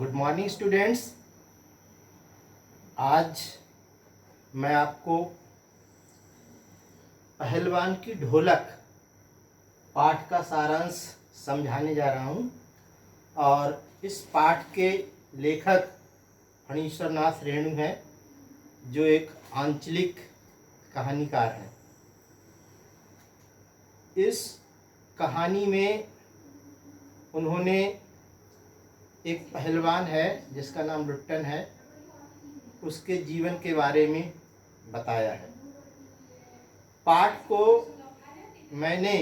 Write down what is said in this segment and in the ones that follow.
Good morning students. आज मैं आपको पहलवान की ढोलक पाठ का सारांश समझाने जा रहा हूँ और इस पाठ के लेखक फणीश्वर नाथ रेणु हैं, जो एक आंचलिक कहानीकार हैं। इस कहानी में उन्होंने एक पहलवान है जिसका नाम लुट्टन है, उसके जीवन के बारे में बताया है। पाठ को मैंने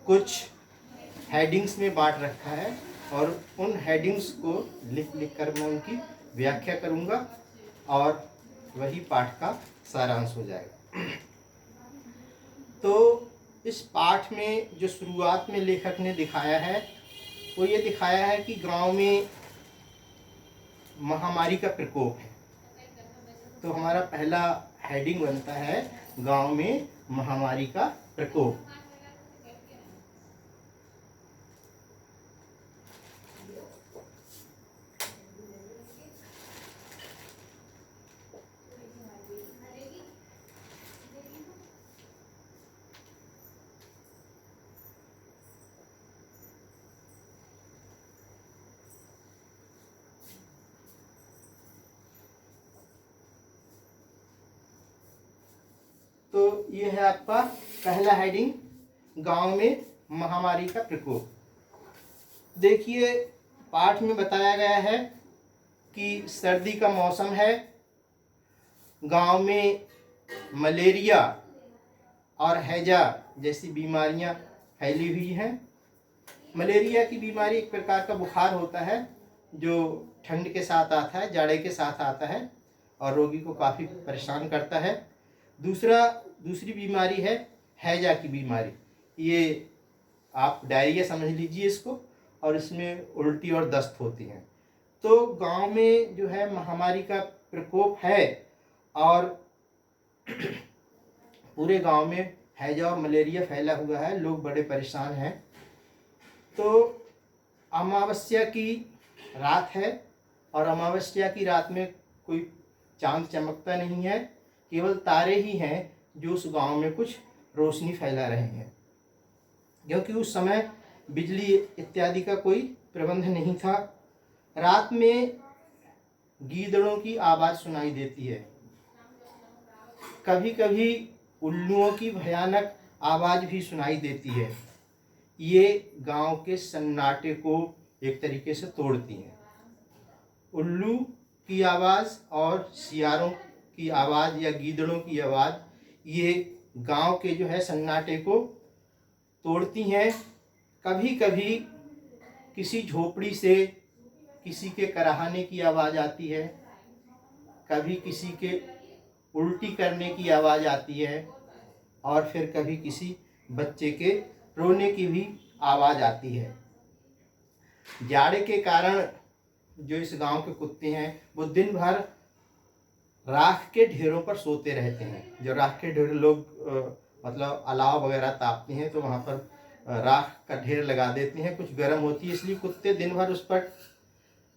कुछ हेडिंग्स में बांट रखा है और उन हेडिंग्स को लिख कर मैं उनकी व्याख्या करूंगा और वही पाठ का सारांश हो जाएगा। तो इस पाठ में जो शुरुआत में लेखक ने दिखाया है वो ये दिखाया है कि गांव में महामारी का प्रकोप है। तो हमारा पहला हेडिंग बनता है गांव में महामारी का प्रकोप। तो ये है आपका पहला हेडिंग, गांव में महामारी का प्रकोप। देखिए, पाठ में बताया गया है कि सर्दी का मौसम है, गांव में मलेरिया और हैजा जैसी बीमारियां फैली हुई हैं। मलेरिया की बीमारी एक प्रकार का बुखार होता है जो ठंड के साथ आता है, जाड़े के साथ आता है और रोगी को काफ़ी परेशान करता है। दूसरी बीमारी है हैजा की बीमारी। ये आप डायरिया समझ लीजिए इसको, और इसमें उल्टी और दस्त होती हैं। तो गांव में जो है महामारी का प्रकोप है और पूरे गांव में हैजा और मलेरिया फैला हुआ है, लोग बड़े परेशान हैं। तो अमावस्या की रात है और अमावस्या की रात में कोई चांद चमकता नहीं है, केवल तारे ही हैं जो उस गांव में कुछ रोशनी फैला रहे हैं, क्योंकि उस समय बिजली इत्यादि का कोई प्रबंध नहीं था। रात में गीदड़ों की आवाज़ सुनाई देती है, कभी कभी उल्लुओं की भयानक आवाज़ भी सुनाई देती है। ये गांव के सन्नाटे को एक तरीके से तोड़ती हैं। उल्लू की आवाज़ और सियारों की आवाज़ या गीदड़ों की आवाज़ ये गांव के जो है सन्नाटे को तोड़ती हैं। कभी कभी किसी झोपड़ी से किसी के कराहने की आवाज़ आती है, कभी किसी के उल्टी करने की आवाज़ आती है और फिर कभी किसी बच्चे के रोने की भी आवाज़ आती है। जाड़े के कारण जो इस गांव के कुत्ते हैं वो दिन भर राख के ढेरों पर सोते रहते हैं। जो राख के ढेर लोग मतलब अलाव वगैरह तापते हैं तो वहाँ पर राख का ढेर लगा देते हैं, कुछ गर्म होती है इसलिए कुत्ते दिन भर उस पर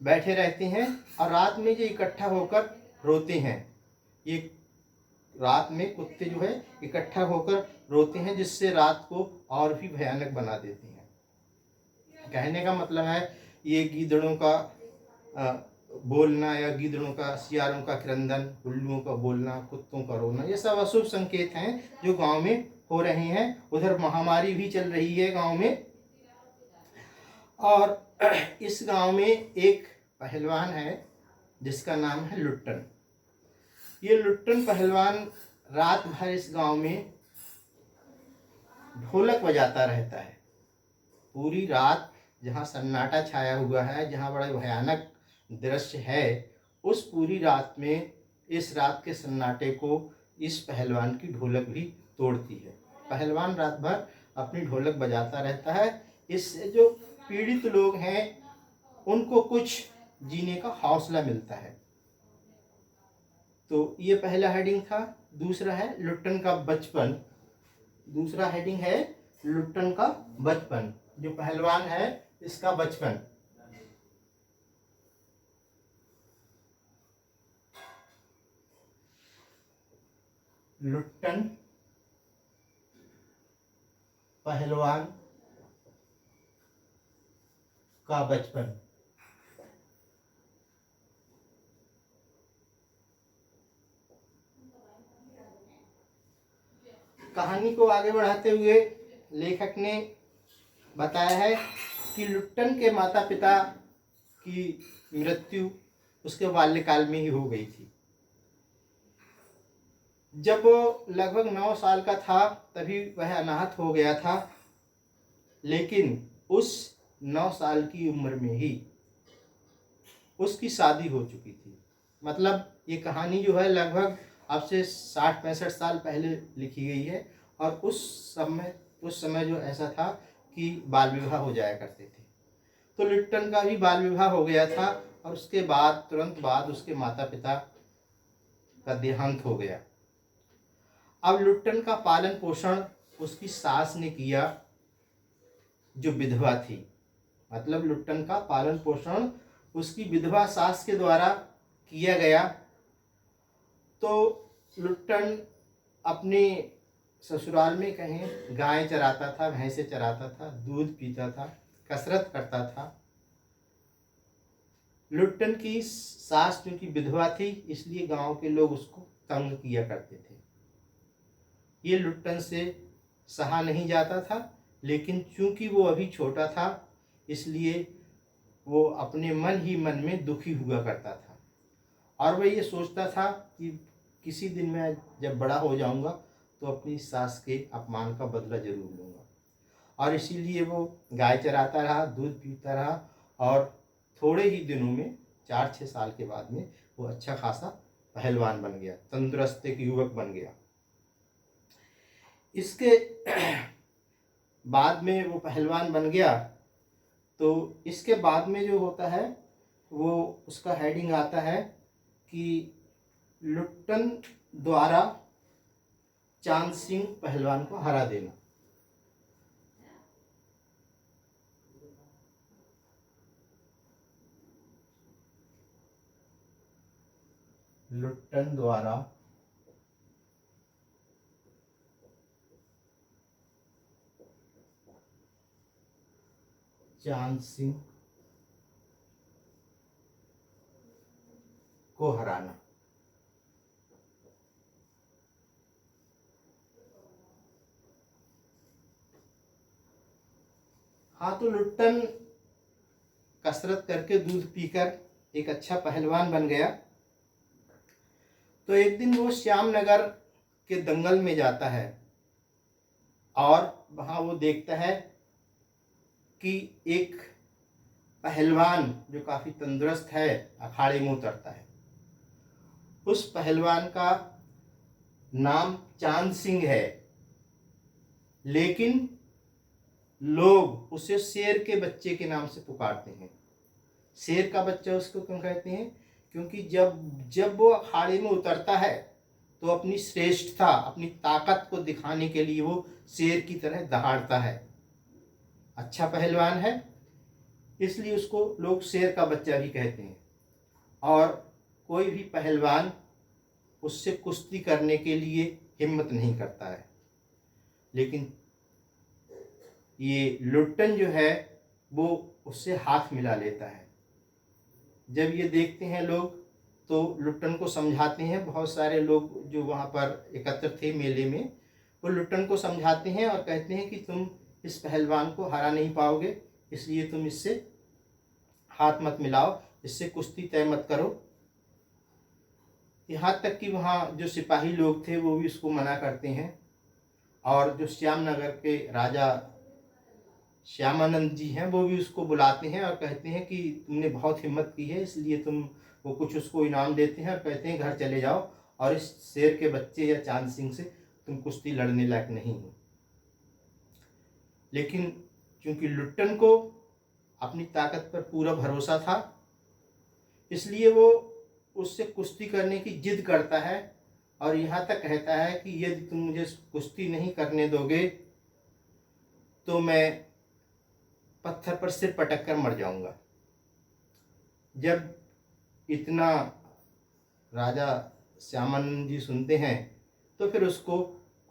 बैठे रहते हैं और रात में जो इकट्ठा होकर रोते हैं। ये रात में कुत्ते जो है इकट्ठा होकर रोते हैं, जिससे रात को और भी भयानक बना देती हैं। कहने का मतलब है ये गीदड़ों का बोलना या गीदड़ों का, सियारों का क्रंदन, उल्लुओं का बोलना, कुत्तों का रोना, ये सब अशुभ संकेत हैं जो गांव में हो रहे हैं। उधर महामारी भी चल रही है गांव में। और इस गांव में एक पहलवान है जिसका नाम है लुट्टन। ये लुट्टन पहलवान रात भर इस गांव में ढोलक बजाता रहता है। पूरी रात जहाँ सन्नाटा छाया हुआ है, जहाँ बड़ा भयानक दृश्य है, उस पूरी रात में इस रात के सन्नाटे को इस पहलवान की ढोलक भी तोड़ती है। पहलवान रात भर अपनी ढोलक बजाता रहता है। इससे जो पीड़ित लोग हैं उनको कुछ जीने का हौसला मिलता है। तो ये पहला हेडिंग था। दूसरा है लुट्टन का बचपन। दूसरा हेडिंग है लुट्टन का बचपन। जो पहलवान है इसका बचपन। लुट्टन पहलवान का बचपन। कहानी को आगे बढ़ाते हुए लेखक ने बताया है कि लुट्टन के माता पिता की मृत्यु उसके बाल्यकाल में ही हो गई थी। जब वो लगभग 9 साल का था तभी वह अनाथ हो गया था, लेकिन उस 9 साल की उम्र में ही उसकी शादी हो चुकी थी। मतलब ये कहानी जो है लगभग अब से 60-65 साल पहले लिखी गई है, और उस समय जो ऐसा था कि बाल विवाह हो जाया करते थे। तो लिट्टन का भी बाल विवाह हो गया था, और उसके बाद तुरंत बाद उसके माता पिता का देहांत हो गया। अब लुट्टन का पालन पोषण उसकी सास ने किया, जो विधवा थी। मतलब लुट्टन का पालन पोषण उसकी विधवा सास के द्वारा किया गया। तो लुट्टन अपने ससुराल में कहीं गाय चराता था, भैंसे चराता था, दूध पीता था, कसरत करता था। लुट्टन की सास क्योंकि विधवा थी, इसलिए गांव के लोग उसको तंग किया करते थे। ये लुट्टन से सहा नहीं जाता था, लेकिन चूंकि वो अभी छोटा था, इसलिए वो अपने मन ही मन में दुखी हुआ करता था, और वह ये सोचता था कि किसी दिन मैं जब बड़ा हो जाऊंगा तो अपनी सास के अपमान का बदला जरूर लूँगा। और इसीलिए वो गाय चराता रहा, दूध पीता रहा, और थोड़े ही दिनों में 4-6 साल के बाद में वो अच्छा खासा पहलवान बन गया, तंदुरुस्त एक युवक बन गया। इसके बाद में वो पहलवान बन गया, तो इसके बाद में जो होता है वो उसका हेडिंग आता है कि लुट्टन द्वारा चांद सिंह पहलवान को हरा देना। लुट्टन द्वारा चांद सिंह को हराना। हाँ, तो लुट्टन कसरत करके दूध पीकर एक अच्छा पहलवान बन गया। तो एक दिन वो श्यामनगर के दंगल में जाता है, और वहाँ वो देखता है कि एक पहलवान जो काफ़ी तंदुरुस्त है अखाड़े में उतरता है। उस पहलवान का नाम चांद सिंह है, लेकिन लोग उसे शेर के बच्चे के नाम से पुकारते हैं। शेर का बच्चा उसको क्यों कहते हैं? क्योंकि जब वो अखाड़े में उतरता है तो अपनी श्रेष्ठता, अपनी ताकत को दिखाने के लिए वो शेर की तरह दहाड़ता है। अच्छा पहलवान है, इसलिए उसको लोग शेर का बच्चा भी कहते हैं। और कोई भी पहलवान उससे कुश्ती करने के लिए हिम्मत नहीं करता है, लेकिन ये लुट्टन जो है वो उससे हाथ मिला लेता है। जब ये देखते हैं लोग तो लुट्टन को समझाते हैं। बहुत सारे लोग जो वहाँ पर एकत्र थे मेले में, वो लुट्टन को समझाते हैं और कहते हैं कि तुम इस पहलवान को हरा नहीं पाओगे, इसलिए तुम इससे हाथ मत मिलाओ, इससे कुश्ती तय मत करो। यहाँ तक कि वहाँ जो सिपाही लोग थे वो भी इसको मना करते हैं, और जो श्यामनगर के राजा श्यामानंद जी हैं वो भी उसको बुलाते हैं और कहते हैं कि तुमने बहुत हिम्मत की है, इसलिए तुम, वो कुछ उसको इनाम देते हैं और कहते हैं घर चले जाओ, और इस शेर के बच्चे या चांद सिंह से तुम कुश्ती लड़ने लायक नहीं हो। लेकिन क्योंकि लुट्टन को अपनी ताकत पर पूरा भरोसा था, इसलिए वो उससे कुश्ती करने की जिद करता है, और यहाँ तक कहता है कि यदि तुम मुझे कुश्ती नहीं करने दोगे तो मैं पत्थर पर सिर पटक कर मर जाऊंगा। जब इतना राजा श्यामानंद जी सुनते हैं तो फिर उसको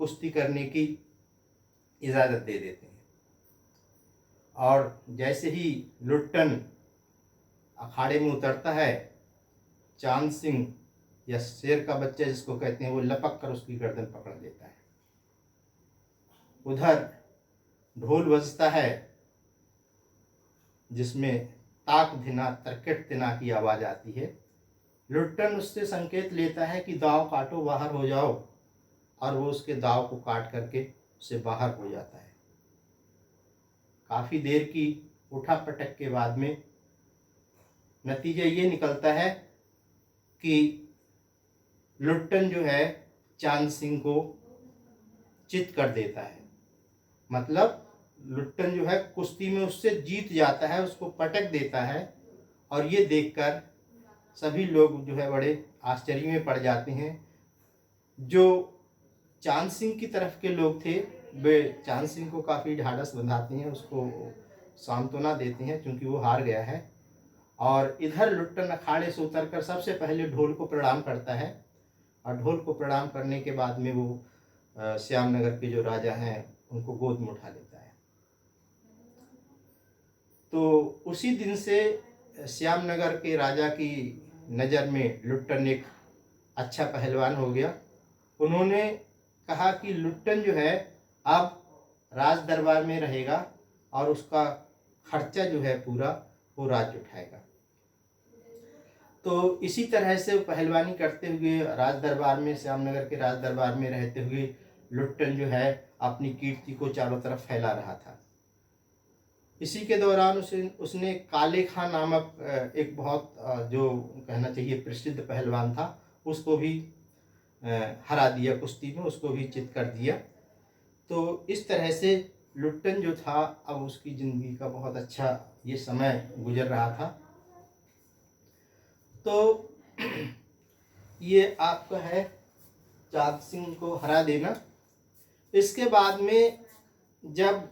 कुश्ती करने की इजाज़त दे देते हैं। और जैसे ही लुट्टन अखाड़े में उतरता है, चांद सिंह या शेर का बच्चा जिसको कहते हैं, वो लपक कर उसकी गर्दन पकड़ लेता है। उधर ढोल बजता है जिसमें ताक धिना तरकट तिना की आवाज़ आती है। लुट्टन उससे संकेत लेता है कि दाव काटो, बाहर हो जाओ, और वो उसके दाव को काट करके उससे बाहर हो जाता है। काफ़ी देर की उठा पटक के बाद में नतीजा ये निकलता है कि लुट्टन जो है चांद सिंह को चित कर देता है। मतलब लुट्टन जो है कुश्ती में उससे जीत जाता है, उसको पटक देता है। और ये देखकर सभी लोग जो है बड़े आश्चर्य में पड़ जाते हैं। जो चांद सिंह की तरफ के लोग थे वे चांद सिंह को काफ़ी ढाढ़स बंधाते हैं, उसको सांत्वना देते हैं क्योंकि वो हार गया है। और इधर लुट्टन अखाड़े से उतरकर सबसे पहले ढोल को प्रणाम करता है, और ढोल को प्रणाम करने के बाद में वो श्यामनगर के जो राजा हैं उनको गोद में उठा लेता है। तो उसी दिन से श्यामनगर के राजा की नज़र में लुट्टन एक अच्छा पहलवान हो गया। उन्होंने कहा कि लुट्टन जो है अब राज दरबार में रहेगा और उसका खर्चा जो है पूरा वो राज्य उठाएगा। तो इसी तरह से वो पहलवानी करते हुए राज दरबार में, श्यामनगर के राज दरबार में रहते हुए लुट्टन जो है अपनी कीर्ति को चारों तरफ फैला रहा था। इसी के दौरान उसने काले खां नामक एक बहुत जो कहना चाहिए प्रसिद्ध पहलवान था, उसको भी हरा दिया कुश्ती में, उसको भी चित कर दिया। तो इस तरह से लुट्टन जो था अब उसकी ज़िंदगी का बहुत अच्छा ये समय गुजर रहा था। तो ये आपका है चांद सिंह को हरा देना। इसके बाद में जब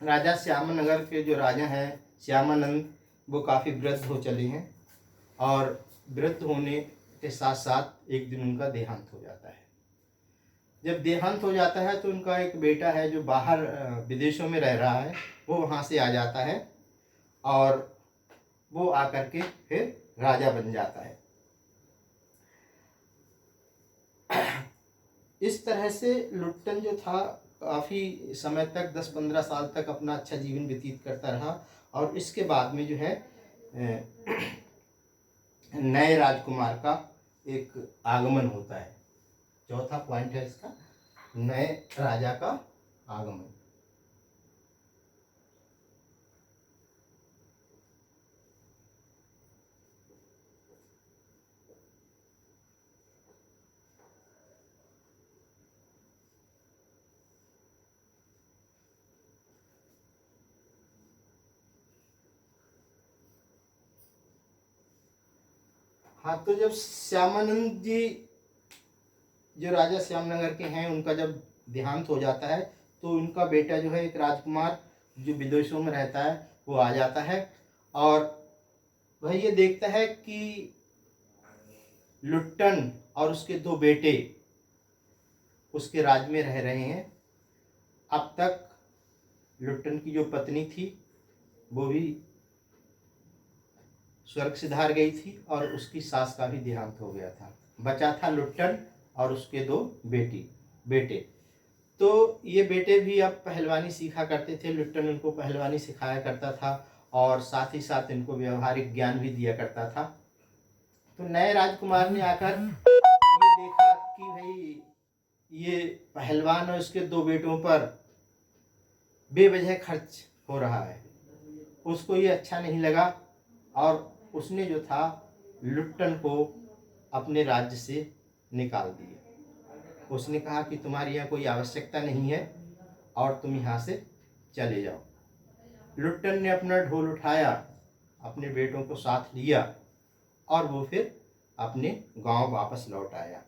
राजा श्यामनगर के जो राजा हैं श्यामानंद, वो काफ़ी वृद्ध हो चले हैं, और वृद्ध होने के साथ साथ एक दिन उनका देहांत हो जाता है। जब देहांत हो जाता है तो उनका एक बेटा है जो बाहर विदेशों में रह रहा है, वो वहाँ से आ जाता है और वो आकर के फिर राजा बन जाता है। इस तरह से लुट्टन जो था काफ़ी समय तक 10-15 साल तक अपना अच्छा जीवन व्यतीत करता रहा। और इसके बाद में जो है नए राजकुमार का एक आगमन होता है। चौथा पॉइंट है इसका, नए राजा का आगमन। हाँ, तो जब श्यामानंद जी जो राजा श्यामनगर के हैं उनका जब देहांत हो जाता है तो उनका बेटा जो है एक राजकुमार जो विदेशों में रहता है वो आ जाता है, और वह ये देखता है कि लुट्टन और उसके 2 बेटे उसके राज में रह रहे हैं। अब तक लुट्टन की जो पत्नी थी वो भी स्वर्ग सिधार गई थी और उसकी सास का भी देहांत हो गया था। बचा था लुट्टन और उसके 2 बेटे। तो ये बेटे भी अब पहलवानी सीखा करते थे। लुट्टन उनको पहलवानी सिखाया करता था और साथ ही साथ इनको व्यवहारिक ज्ञान भी दिया करता था। तो नए राजकुमार ने आकर ये देखा कि भाई ये पहलवान और उसके 2 बेटों पर बेवजह खर्च हो रहा है, उसको ये अच्छा नहीं लगा और उसने जो था लुट्टन को अपने राज्य से निकाल दिया। उसने कहा कि तुम्हारी यहाँ कोई आवश्यकता नहीं है और तुम यहाँ से चले जाओ। लुट्टन ने अपना ढोल उठाया, अपने बेटों को साथ लिया और वो फिर अपने गांव वापस लौट आया।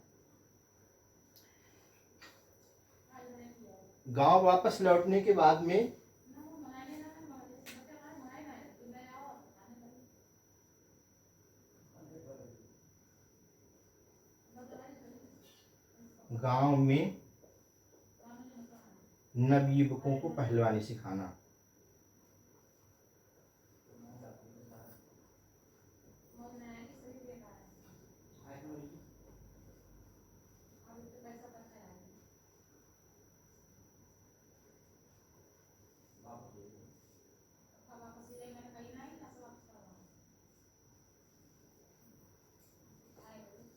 गांव वापस लौटने के बाद में गांव में नवयुवकों को पहलवानी सिखाना।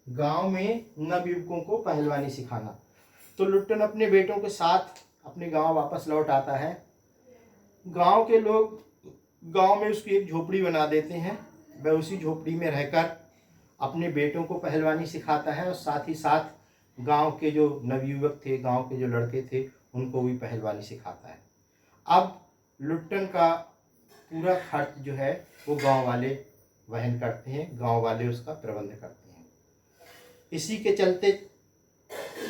गांव में नवयुवकों को पहलवानी सिखाना। तो लुट्टन अपने बेटों के साथ अपने गांव वापस लौट आता है। गांव के लोग गांव में उसकी एक झोपड़ी बना देते हैं। वह उसी झोपड़ी में रहकर अपने बेटों को पहलवानी सिखाता है और साथ ही साथ गांव के जो नवयुवक थे, गांव के जो लड़के थे, उनको भी पहलवानी सिखाता है। अब लुट्टन का पूरा खर्च जो है वो गांव वाले वहन करते हैं, गांव वाले उसका प्रबंध करते हैं। इसी के चलते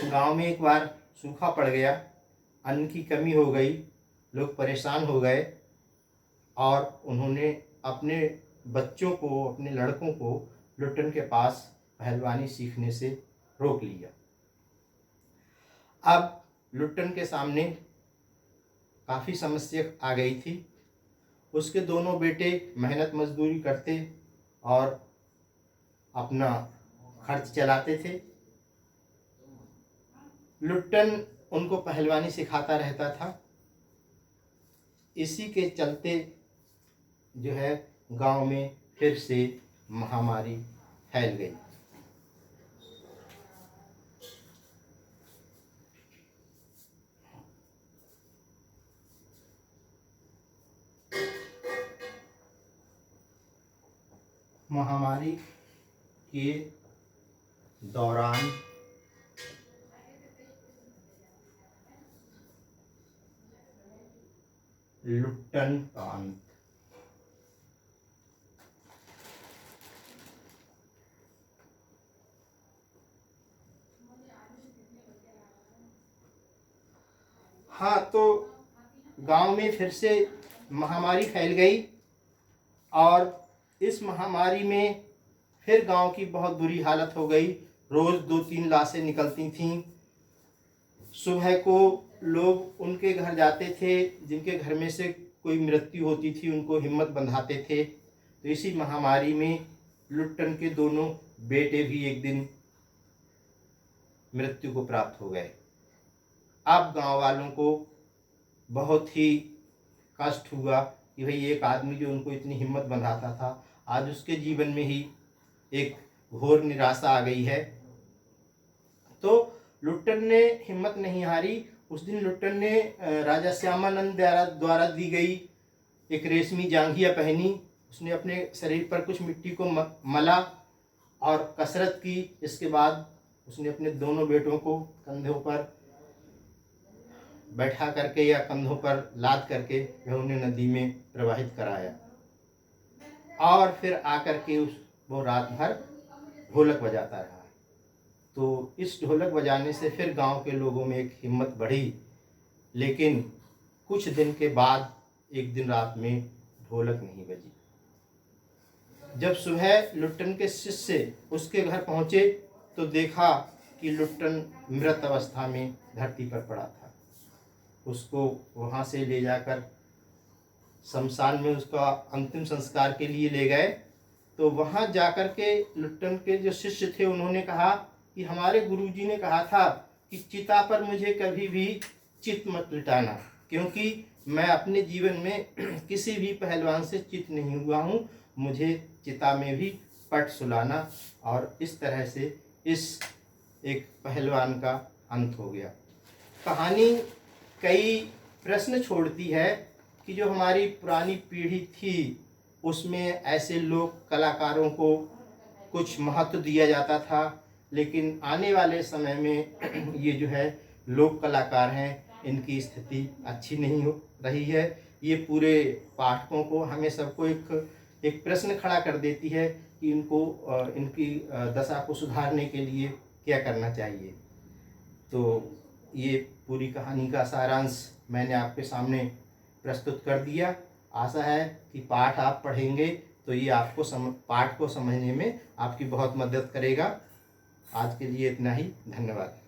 गांव में एक बार सूखा पड़ गया, अन्न की कमी हो गई, लोग परेशान हो गए और उन्होंने अपने बच्चों को, अपने लड़कों को लुट्टन के पास पहलवानी सीखने से रोक लिया। अब लुट्टन के सामने काफ़ी समस्या आ गई थी। उसके दोनों बेटे मेहनत मजदूरी करते और अपना खर्च चलाते थे। लुट्टन उनको पहलवानी सिखाता रहता था। इसी के चलते जो है गांव में फिर से महामारी फैल गई। महामारी के दौरान लुट्टन का अंत। हाँ, तो गांव में फिर से महामारी फैल गई और इस महामारी में फिर गांव की बहुत बुरी हालत हो गई। रोज़ 2-3 लाशें निकलती थीं। सुबह को लोग उनके घर जाते थे जिनके घर में से कोई मृत्यु होती थी, उनको हिम्मत बंधाते थे। तो इसी महामारी में लुट्टन के दोनों बेटे भी एक दिन मृत्यु को प्राप्त हो गए। अब गांव वालों को बहुत ही कष्ट हुआ कि भाई एक आदमी जो उनको इतनी हिम्मत बंधाता था, आज उसके जीवन में ही एक घोर निराशा आ गई है। तो लुट्टन ने हिम्मत नहीं हारी। उस दिन लुट्टन ने राजा श्यामानंद द्वारा दी गई एक रेशमी जांघिया पहनी। उसने अपने शरीर पर कुछ मिट्टी को मला और कसरत की। इसके बाद उसने अपने दोनों बेटों को कंधों पर बैठा करके या कंधों पर लाद करके वह उन्हें नदी में प्रवाहित कराया और फिर आकर के वो रात भर ढोलक बजाता रहा। तो इस ढोलक बजाने से फिर गांव के लोगों में एक हिम्मत बढ़ी। लेकिन कुछ दिन के बाद एक दिन रात में ढोलक नहीं बजी। जब सुबह लुट्टन के शिष्य उसके घर पहुंचे तो देखा कि लुट्टन मृत अवस्था में धरती पर पड़ा था। उसको वहाँ से ले जाकर शमशान में उसका अंतिम संस्कार के लिए ले गए। तो वहाँ जाकर के लुट्टन के जो शिष्य थे उन्होंने कहा कि हमारे गुरुजी ने कहा था कि चिता पर मुझे कभी भी चित मत लिटाना, क्योंकि मैं अपने जीवन में किसी भी पहलवान से चित नहीं हुआ हूँ। मुझे चिता में भी पट सुलाना। और इस तरह से इस एक पहलवान का अंत हो गया। कहानी कई प्रश्न छोड़ती है कि जो हमारी पुरानी पीढ़ी थी उसमें ऐसे लोक कलाकारों को कुछ महत्व दिया जाता था, लेकिन आने वाले समय में ये जो है लोक कलाकार हैं, इनकी स्थिति अच्छी नहीं हो रही है। ये पूरे पाठकों को, हमें सबको एक प्रश्न खड़ा कर देती है कि इनकी दशा को सुधारने के लिए क्या करना चाहिए। तो ये पूरी कहानी का सारांश मैंने आपके सामने प्रस्तुत कर दिया। आशा है कि पाठ आप पढ़ेंगे तो ये आपको पाठ को समझने में आपकी बहुत मदद करेगा। आज के लिए इतना ही। धन्यवाद।